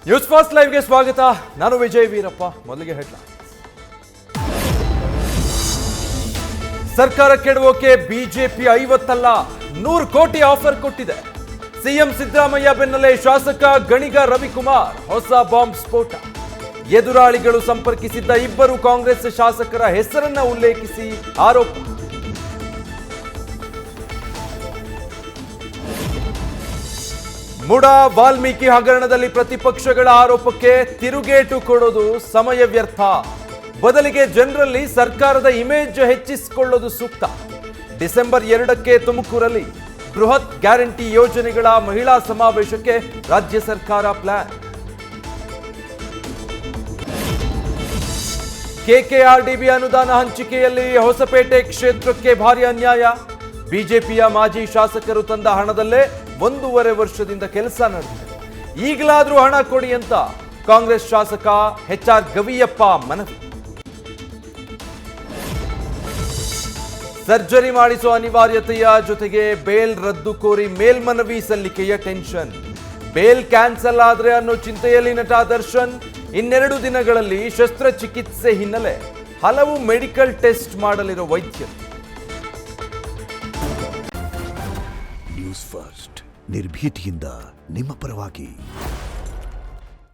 News first ಲೈವ್ಗೆ ಸ್ವಾಗತ. ನಾನು ವಿಜಯ್ ವೀರಪ್ಪ. ಮೊದಲಿಗೆ ಹೆಡ್ಲೈನ್ಸ್. ಸರ್ಕಾರ ಕೆಡವೋಕೆ ಬಿಜೆಪಿ 50 ಅಲ್ಲ 100 ಕೋಟಿ ಆಫರ್ ಕೊಟ್ಟಿದೆ. ಸಿಎಂ ಸಿದ್ದರಾಮಯ್ಯ ಬೆನ್ನಲ್ಲೇ ಶಾಸಕ ಗಣಿಗ ರವಿಕುಮಾರ್ ಹೊಸ ಬಾಂಬ್ ಸ್ಫೋಟ. ಎದುರಾಳಿಗಳು ಸಂಪರ್ಕಿಸಿದ್ದ 2 ಕಾಂಗ್ರೆಸ್ ಶಾಸಕರ ಹೆಸರನ್ನ ಉಲ್ಲೇಖಿಸಿ ಆರೋಪ. ಮುಡಾ ವಾಲ್ಮೀಕಿ ಹಗರಣದಲ್ಲಿ ಪ್ರತಿಪಕ್ಷಗಳ ಆರೋಪಕ್ಕೆ ತಿರುಗೇಟು ಕೊಡೋದು ಸಮಯ ವ್ಯರ್ಥ. ಬದಲಿಗೆ ಜನರಲ್ಲಿ ಸರ್ಕಾರದ ಇಮೇಜ್ ಹೆಚ್ಚಿಸಿಕೊಳ್ಳೋದು ಸೂಕ್ತ. ಡಿಸೆಂಬರ್ 2ಕ್ಕೆ ತುಮಕೂರಲ್ಲಿ ಬೃಹತ್ ಗ್ಯಾರಂಟಿ ಯೋಜನೆಗಳ ಮಹಿಳಾ ಸಮಾವೇಶಕ್ಕೆ ರಾಜ್ಯ ಸರ್ಕಾರ ಪ್ಲಾನ್. ಕೆಕೆಆರ್ಡಿಬಿ ಅನುದಾನ ಹಂಚಿಕೆಯಲ್ಲಿ ಹೊಸಪೇಟೆ ಕ್ಷೇತ್ರಕ್ಕೆ ಭಾರಿ ಅನ್ಯಾಯ. ಬಿಜೆಪಿಯ ಮಾಜಿ ಶಾಸಕರು ತಂದ ಹಣದಲ್ಲೇ 1.5 ವರ್ಷದಿಂದ ಕೆಲಸ ನಡೆದಿದೆ. ಈಗಲಾದರೂ ಹಣ ಕೊಡಿ ಅಂತ ಕಾಂಗ್ರೆಸ್ ಶಾಸಕ ಎಚ್ಆರ್ ಗವಿಯಪ್ಪ ಮನವಿ. ಸರ್ಜರಿ ಮಾಡಿಸುವ ಅನಿವಾರ್ಯತೆಯ ಜೊತೆಗೆ ಬೇಲ್ ರದ್ದು ಕೋರಿ ಮೇಲ್ಮನವಿ ಸಲ್ಲಿಕೆಯ ಟೆನ್ಷನ್. ಬೇಲ್ ಕ್ಯಾನ್ಸಲ್ ಆದ್ರೆ ಅನ್ನೋ ಚಿಂತೆಯಲ್ಲಿ ನಟ ದರ್ಶನ್. 2 ದಿನಗಳಲ್ಲಿ ಶಸ್ತ್ರಚಿಕಿತ್ಸೆ ಹಿನ್ನೆಲೆ ಹಲವು ಮೆಡಿಕಲ್ ಟೆಸ್ಟ್ ಮಾಡಲಿರೋ ವೈದ್ಯರು. ನ್ಯೂಸ್ ಫಸ್ಟ್ ನಿರ್ಭೀತಿಯಿಂದ ನಿಮ್ಮ ಪರವಾಗಿ.